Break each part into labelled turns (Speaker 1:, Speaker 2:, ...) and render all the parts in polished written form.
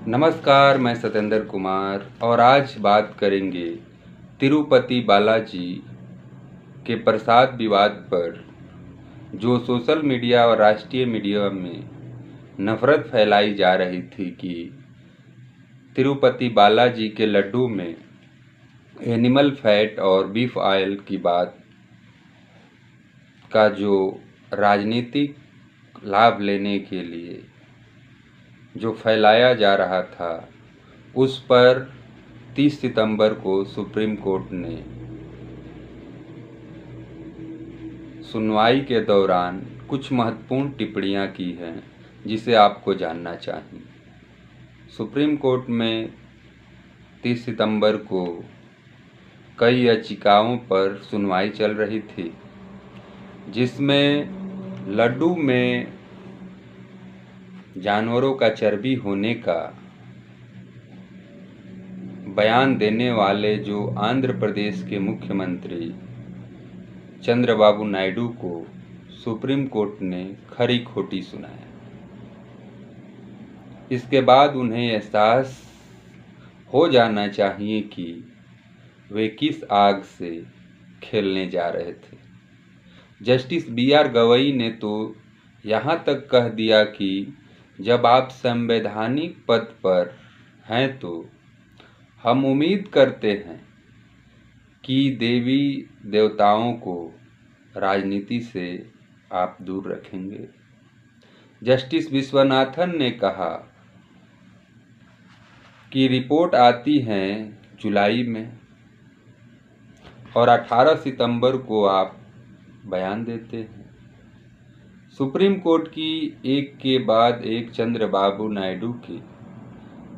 Speaker 1: नमस्कार, मैं सत्येंद्र कुमार और आज बात करेंगे तिरुपति बालाजी के प्रसाद विवाद पर, जो सोशल मीडिया और राष्ट्रीय मीडिया में नफरत फैलाई जा रही थी कि तिरुपति बालाजी के लड्डू में एनिमल फैट और बीफ ऑयल की बात का जो राजनीतिक लाभ लेने के लिए जो फैलाया जा रहा था, उस पर 30 सितंबर को सुप्रीम कोर्ट ने सुनवाई के दौरान कुछ महत्वपूर्ण टिप्पणियां की हैं, जिसे आपको जानना चाहिए। सुप्रीम कोर्ट में 30 सितंबर को कई याचिकाओं पर सुनवाई चल रही थी, जिसमें लड्डू में जानवरों का चर्बी होने का बयान देने वाले जो आंध्र प्रदेश के मुख्यमंत्री चंद्रबाबू नायडू को सुप्रीम कोर्ट ने खरी खोटी सुनाया। इसके बाद उन्हें एहसास हो जाना चाहिए कि वे किस आग से खेलने जा रहे थे। जस्टिस BR गवई ने तो यहाँ तक कह दिया कि जब आप संवैधानिक पद पर हैं तो हम उम्मीद करते हैं कि देवी देवताओं को राजनीति से आप दूर रखेंगे। जस्टिस विश्वनाथन ने कहा कि रिपोर्ट आती है जुलाई में और 18 सितंबर को आप बयान देते हैं। सुप्रीम कोर्ट की एक के बाद एक चंद्रबाबू नायडू की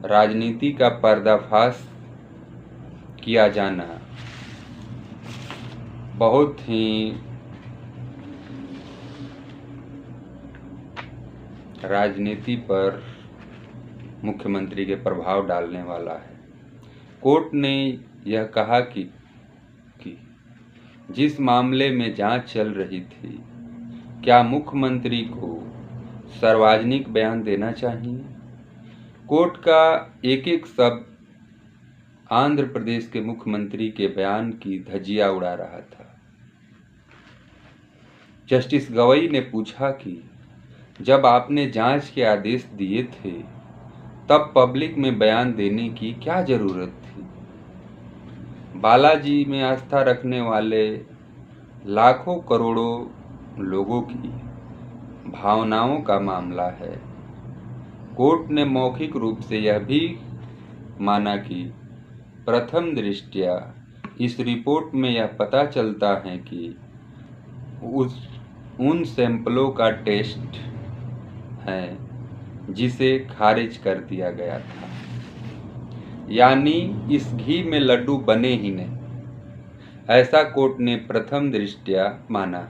Speaker 1: राजनीति का पर्दाफाश किया जाना बहुत ही राजनीति पर मुख्यमंत्री के प्रभाव डालने वाला है। कोर्ट ने यह कहा कि जिस मामले में जांच चल रही थी, क्या मुख्यमंत्री को सार्वजनिक बयान देना चाहिए। कोर्ट का एक एक शब्द आंध्र प्रदेश के मुख्यमंत्री के बयान की धज्जियां उड़ा रहा था। जस्टिस गवई ने पूछा कि जब आपने जांच के आदेश दिए थे, तब पब्लिक में बयान देने की क्या जरूरत थी। बालाजी में आस्था रखने वाले लाखों करोड़ों लोगों की भावनाओं का मामला है। कोर्ट ने मौखिक रूप से यह भी माना कि प्रथम दृष्टया इस रिपोर्ट में यह पता चलता है कि उन सैंपलों का टेस्ट है जिसे खारिज कर दिया गया था, यानी इस घी में लड्डू बने ही नहीं, ऐसा कोर्ट ने प्रथम दृष्टया माना।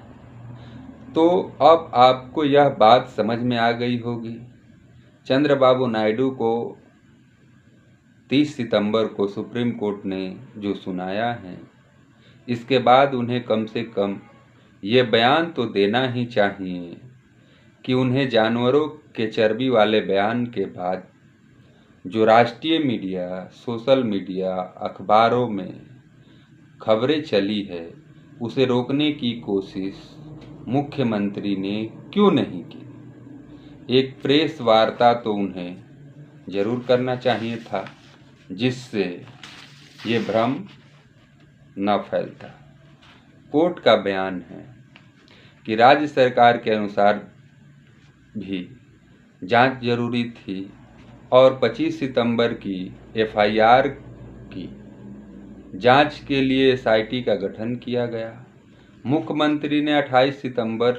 Speaker 1: तो अब आपको यह बात समझ में आ गई होगी। चंद्रबाबू नायडू को 30 सितंबर को सुप्रीम कोर्ट ने जो सुनाया है, इसके बाद उन्हें कम से कम ये बयान तो देना ही चाहिए कि उन्हें जानवरों के चर्बी वाले बयान के बाद जो राष्ट्रीय मीडिया, सोशल मीडिया, अखबारों में खबरें चली है, उसे रोकने की कोशिश मुख्यमंत्री ने क्यों नहीं की। एक प्रेस वार्ता तो उन्हें जरूर करना चाहिए था, जिससे ये भ्रम न फैलता। कोर्ट का बयान है कि राज्य सरकार के अनुसार भी जांच जरूरी थी और 25 सितंबर की FIR की जांच के लिए SIT का गठन किया गया। मुख्यमंत्री ने 28 सितंबर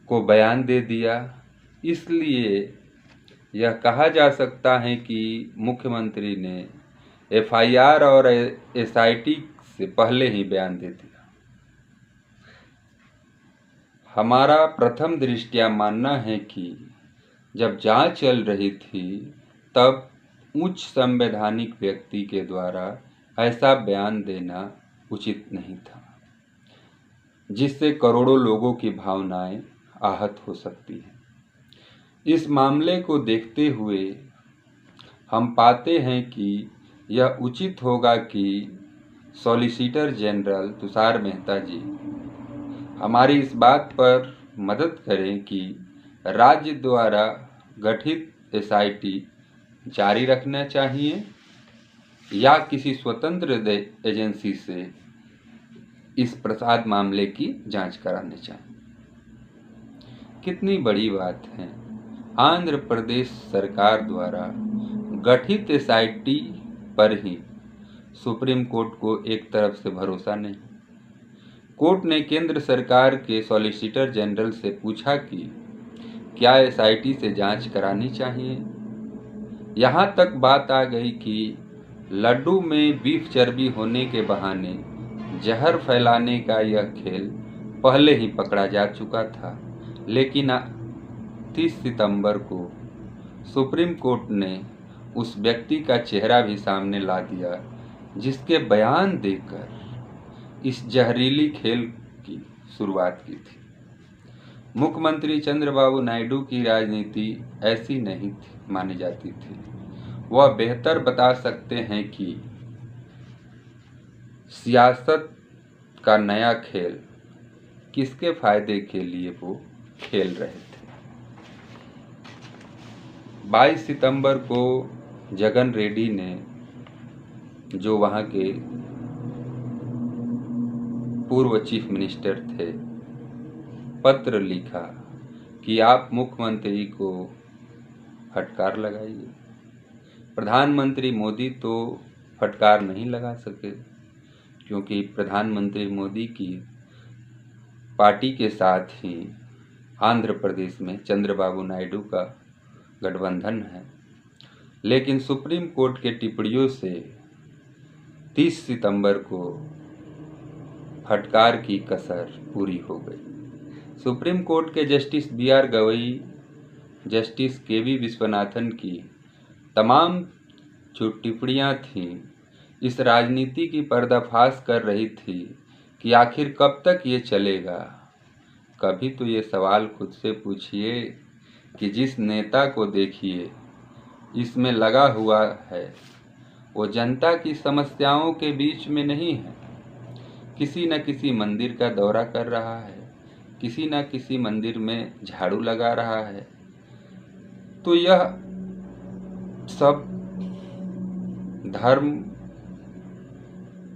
Speaker 1: को बयान दे दिया, इसलिए यह कहा जा सकता है कि मुख्यमंत्री ने FIR और SIT से पहले ही बयान दे दिया। हमारा प्रथम दृष्टया मानना है कि जब जांच चल रही थी, तब उच्च संवैधानिक व्यक्ति के द्वारा ऐसा बयान देना उचित नहीं था, जिससे करोड़ों लोगों की भावनाएं आहत हो सकती हैं। इस मामले को देखते हुए हम पाते हैं कि यह उचित होगा कि सॉलिसिटर जनरल तुषार मेहता जी हमारी इस बात पर मदद करें कि राज्य द्वारा गठित एसआईटी जारी रखना चाहिए या किसी स्वतंत्र एजेंसी से इस प्रसाद मामले की जांच करानी चाहिए। कितनी बड़ी बात है, आंध्र प्रदेश सरकार द्वारा गठित एसआईटी पर ही सुप्रीम कोर्ट को एक तरफ से भरोसा नहीं। कोर्ट ने केंद्र सरकार के सॉलिसिटर जनरल से पूछा कि क्या एसआईटी से जांच करानी चाहिए। यहाँ तक बात आ गई कि लड्डू में बीफ चर्बी होने के बहाने जहर फैलाने का यह खेल पहले ही पकड़ा जा चुका था, लेकिन 30 सितंबर को सुप्रीम कोर्ट ने उस व्यक्ति का चेहरा भी सामने ला दिया जिसके बयान देकर इस जहरीली खेल की शुरुआत की थी। मुख्यमंत्री चंद्रबाबू नायडू की राजनीति ऐसी नहीं मानी जाती थी। वह बेहतर बता सकते हैं कि सियासत का नया खेल किसके फायदे के लिए वो खेल रहे थे। 22 सितंबर को जगन रेड्डी ने, जो वहाँ के पूर्व चीफ मिनिस्टर थे, पत्र लिखा कि आप मुख्यमंत्री को फटकार लगाइए। प्रधानमंत्री मोदी तो फटकार नहीं लगा सके क्योंकि प्रधानमंत्री मोदी की पार्टी के साथ ही आंध्र प्रदेश में चंद्रबाबू नायडू का गठबंधन है। लेकिन सुप्रीम कोर्ट के टिप्पणियों से 30 सितंबर को फटकार की कसर पूरी हो गई। सुप्रीम कोर्ट के जस्टिस बी.आर. गवई, जस्टिस के.वी. विश्वनाथन की तमाम जो टिप्पणियाँ थीं इस राजनीति की पर्दाफाश कर रही थी कि आखिर कब तक ये चलेगा। कभी तो ये सवाल खुद से पूछिए कि जिस नेता को देखिए इसमें लगा हुआ है वो जनता की समस्याओं के बीच में नहीं है, किसी न किसी मंदिर का दौरा कर रहा है, किसी न किसी मंदिर में झाड़ू लगा रहा है। तो यह सब धर्म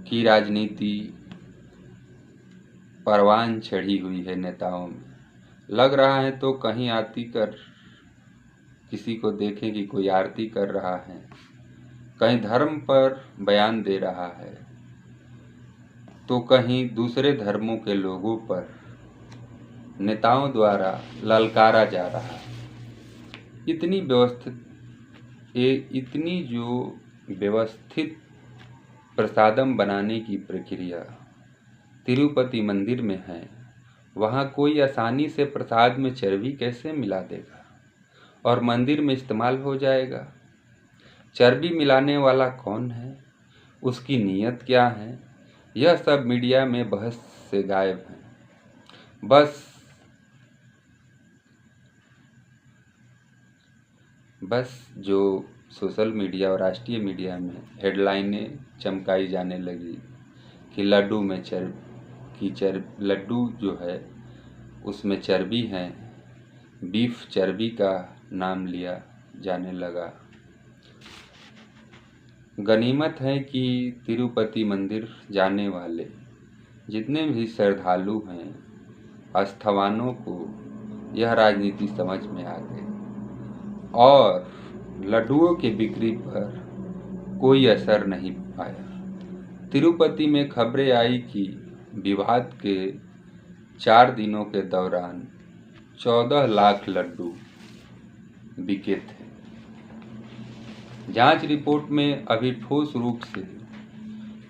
Speaker 1: की राजनीति परवान चढ़ी हुई है नेताओं में। लग रहा है तो कहीं आरती कर, किसी को देखें कि कोई आरती कर रहा है, कहीं धर्म पर बयान दे रहा है, तो कहीं दूसरे धर्मों के लोगों पर नेताओं द्वारा ललकारा जा रहा है। इतनी जो व्यवस्थित प्रसादम बनाने की प्रक्रिया तिरुपति मंदिर में है, वहाँ कोई आसानी से प्रसाद में चर्बी कैसे मिला देगा और मंदिर में इस्तेमाल हो जाएगा। चर्बी मिलाने वाला कौन है, उसकी नीयत क्या है, यह सब मीडिया में बहस से गायब है। बस जो सोशल मीडिया और राष्ट्रीय मीडिया में हेडलाइनें चमकाई जाने लगी कि लड्डू में लड्डू जो है उसमें चर्बी है, बीफ चर्बी का नाम लिया जाने लगा। गनीमत है कि तिरुपति मंदिर जाने वाले जितने भी श्रद्धालु हैं, आस्थावानों को यह राजनीति समझ में आ गई और लड्डुओं की बिक्री पर कोई असर नहीं आया। तिरुपति में खबरें आई कि विवाद के 4 दिनों के दौरान 14 लाख लड्डू बिके थे। जांच रिपोर्ट में अभी ठोस रूप से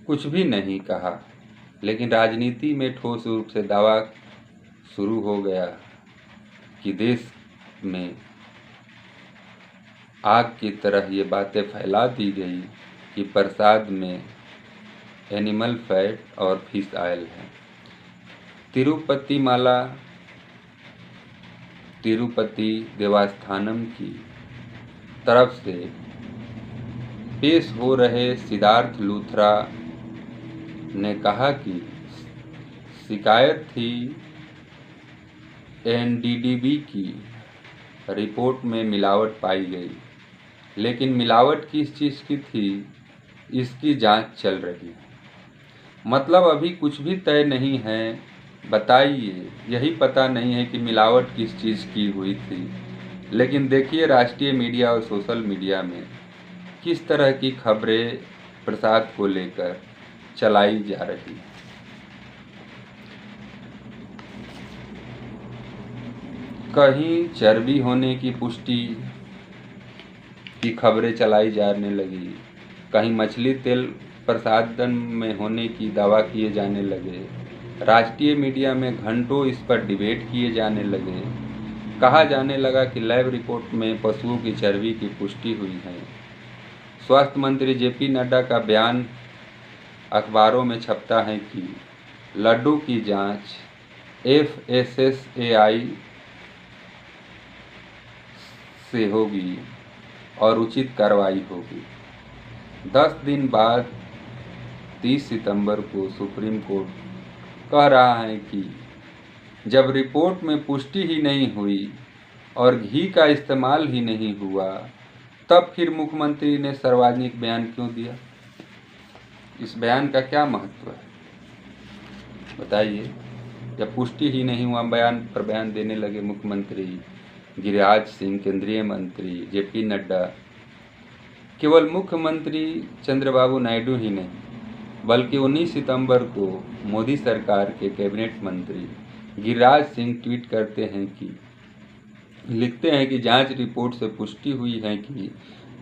Speaker 1: कुछ भी नहीं कहा, लेकिन राजनीति में ठोस रूप से दावा शुरू हो गया कि देश में आग की तरह ये बातें फैला दी गई कि प्रसाद में एनिमल फैट और फिश ऑयल है। तिरुपति देवस्थानम की तरफ से पेश हो रहे सिद्धार्थ लूथरा ने कहा कि शिकायत थी एनडीडीबी की, रिपोर्ट में मिलावट पाई गई, लेकिन मिलावट किस चीज़ की थी इसकी जांच चल रही है। मतलब अभी कुछ भी तय नहीं है। बताइए, यही पता नहीं है कि मिलावट किस चीज़ की हुई थी। लेकिन देखिए राष्ट्रीय मीडिया और सोशल मीडिया में किस तरह की खबरें प्रसाद को लेकर चलाई जा रही है। कहीं चर्बी होने की पुष्टि की खबरें चलाई जाने लगी, कहीं मछली तेल प्रसादन में होने की दावा किए जाने लगे, राष्ट्रीय मीडिया में घंटों इस पर डिबेट किए जाने लगे। कहा जाने लगा कि लैब रिपोर्ट में पशुओं की चर्बी की पुष्टि हुई है। स्वास्थ्य मंत्री जेपी नड्डा का बयान अखबारों में छपता है कि लड्डू की जांच FSSAI से होगी और उचित कार्रवाई होगी। 10 दिन बाद 30 सितंबर को सुप्रीम कोर्ट कह रहा है कि जब रिपोर्ट में पुष्टि ही नहीं हुई और घी का इस्तेमाल ही नहीं हुआ, तब फिर मुख्यमंत्री ने सार्वजनिक बयान क्यों दिया? इस बयान का क्या महत्व है बताइए। जब पुष्टि ही नहीं हुआ, बयान पर बयान देने लगे मुख्यमंत्री गिरिराज सिंह, केंद्रीय मंत्री जेपी नड्डा। केवल मुख्यमंत्री चंद्रबाबू नायडू ही नहीं, बल्कि 19 सितंबर को मोदी सरकार के कैबिनेट मंत्री गिरिराज सिंह ट्वीट करते हैं कि लिखते हैं कि जांच रिपोर्ट से पुष्टि हुई है कि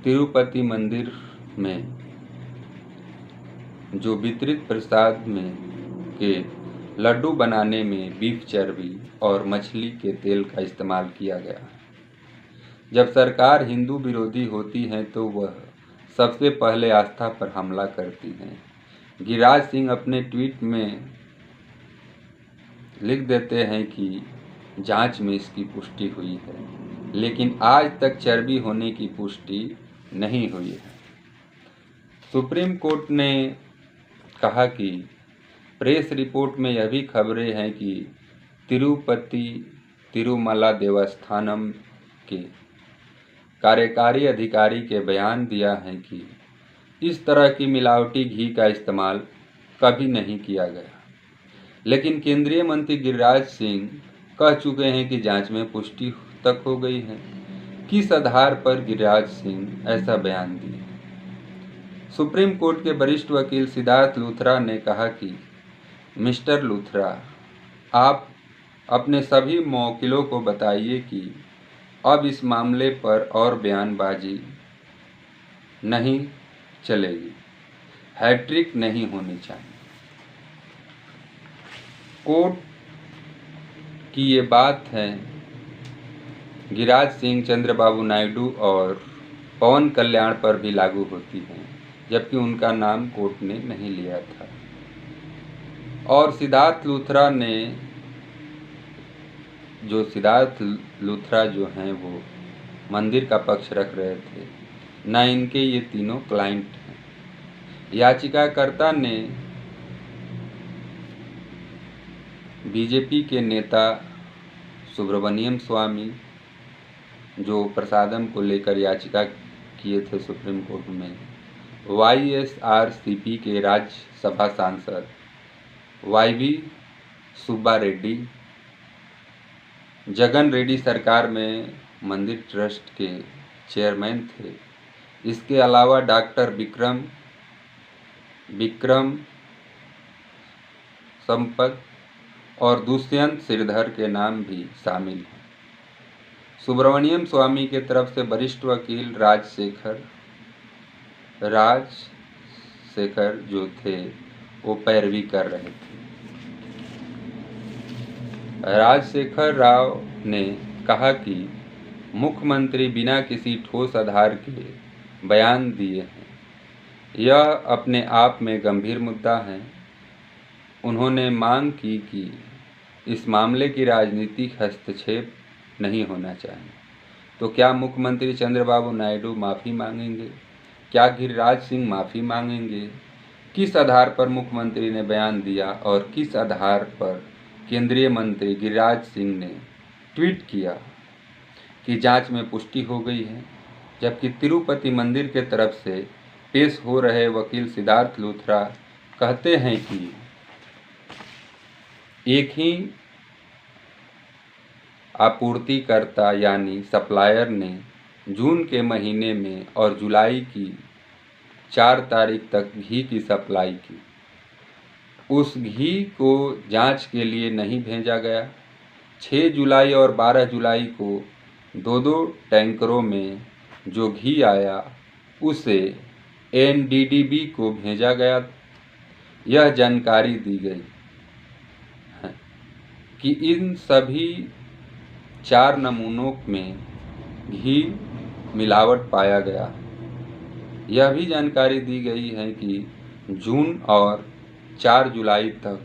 Speaker 1: तिरुपति मंदिर में जो वितरित प्रसाद में के लड्डू बनाने में बीफ चर्बी और मछली के तेल का इस्तेमाल किया गया है। जब सरकार हिंदू विरोधी होती है तो वह सबसे पहले आस्था पर हमला करती है। गिरिराज सिंह अपने ट्वीट में लिख देते हैं कि जांच में इसकी पुष्टि हुई है, लेकिन आज तक चर्बी होने की पुष्टि नहीं हुई है। सुप्रीम कोर्ट ने कहा कि प्रेस रिपोर्ट में यह भी खबरें हैं कि तिरुपति तिरुमला देवस्थानम के कार्यकारी अधिकारी के बयान दिया है कि इस तरह की मिलावटी घी का इस्तेमाल कभी नहीं किया गया। लेकिन केंद्रीय मंत्री गिरिराज सिंह कह चुके हैं कि जांच में पुष्टि तक हो गई है। किस आधार पर गिरिराज सिंह ऐसा बयान दिए? सुप्रीम कोर्ट के वरिष्ठ वकील सिद्धार्थ लूथरा ने कहा कि मिस्टर लूथरा, आप अपने सभी मवक्किलों को बताइए कि अब इस मामले पर और बयानबाजी नहीं चलेगी, हैट्रिक नहीं होनी चाहिए। कोर्ट की ये बात है गिरिराज सिंह, चंद्रबाबू नायडू और पवन कल्याण पर भी लागू होती है, जबकि उनका नाम कोर्ट ने नहीं लिया था। और सिद्धार्थ लूथरा जो हैं वो मंदिर का पक्ष रख रहे थे, न इनके ये तीनों क्लाइंट हैं। याचिकाकर्ता ने बीजेपी के नेता सुब्रमण्यम स्वामी, जो प्रसादम को लेकर याचिका किए थे सुप्रीम कोर्ट में, YSRCP के राज्यसभा सांसद YV सुब्बा रेड्डी, जगन रेड्डी सरकार में मंदिर ट्रस्ट के चेयरमैन थे। इसके अलावा डॉक्टर विक्रम संपत और दुष्यंत श्रीधर के नाम भी शामिल हैं। सुब्रमण्यम स्वामी के तरफ से वरिष्ठ वकील राजशेखर जो थे वो पैरवी कर रहे थे। राजशेखर राव ने कहा कि मुख्यमंत्री बिना किसी ठोस आधार के बयान दिए हैं, यह अपने आप में गंभीर मुद्दा है। उन्होंने मांग की कि इस मामले की राजनीतिक हस्तक्षेप नहीं होना चाहिए। तो क्या मुख्यमंत्री चंद्रबाबू नायडू माफ़ी मांगेंगे? क्या गिरिराज सिंह माफ़ी मांगेंगे? किस आधार पर मुख्यमंत्री ने बयान दिया और किस आधार पर केंद्रीय मंत्री गिरिराज सिंह ने ट्वीट किया कि जांच में पुष्टि हो गई है, जबकि तिरुपति मंदिर के तरफ से पेश हो रहे वकील सिद्धार्थ लूथरा कहते हैं कि एक ही आपूर्तिकर्ता यानी सप्लायर ने जून के महीने में और जुलाई की 4 तारीख तक घी की सप्लाई की। उस घी को जांच के लिए नहीं भेजा गया। 6 जुलाई और 12 जुलाई को दो टैंकरों में जो घी आया उसे एनडीडीबी को भेजा गया। यह जानकारी दी गई है कि इन सभी 4 नमूनों में घी मिलावट पाया गया। यह भी जानकारी दी गई है कि जून और 4 जुलाई तक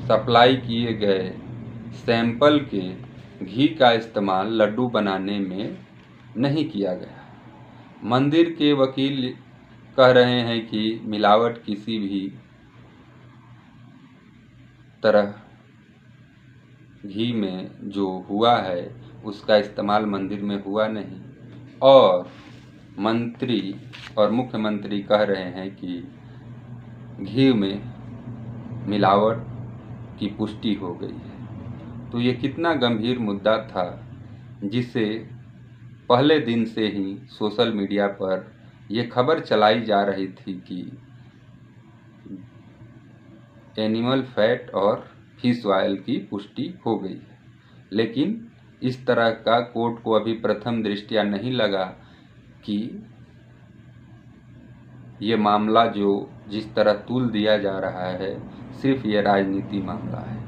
Speaker 1: सप्लाई किए गए सैंपल के घी का इस्तेमाल लड्डू बनाने में नहीं किया गया। मंदिर के वकील कह रहे हैं कि मिलावट किसी भी तरह घी में जो हुआ है उसका इस्तेमाल मंदिर में हुआ नहीं, और मंत्री और मुख्यमंत्री कह रहे हैं कि घी में मिलावट की पुष्टि हो गई है। तो ये कितना गंभीर मुद्दा था, जिसे पहले दिन से ही सोशल मीडिया पर ये खबर चलाई जा रही थी कि एनिमल फैट और फिश ऑयल की पुष्टि हो गई है। लेकिन इस तरह का कोर्ट को अभी प्रथम दृष्टया नहीं लगा कि ये मामला जो जिस तरह तुल दिया जा रहा है सिर्फ ये राजनीति मामला है।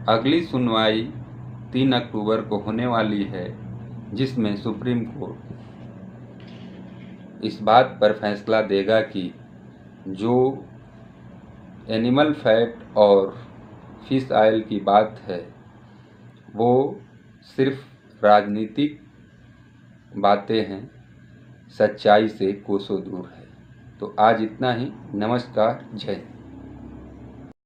Speaker 1: अगली सुनवाई 3 अक्टूबर को होने वाली है, जिसमें सुप्रीम कोर्ट इस बात पर फैसला देगा कि जो एनिमल फैट और फिश ऑयल की बात है वो सिर्फ राजनीतिक बातें हैं, सच्चाई से कोसों दूर है। तो आज इतना ही। नमस्कार, जय हिंद।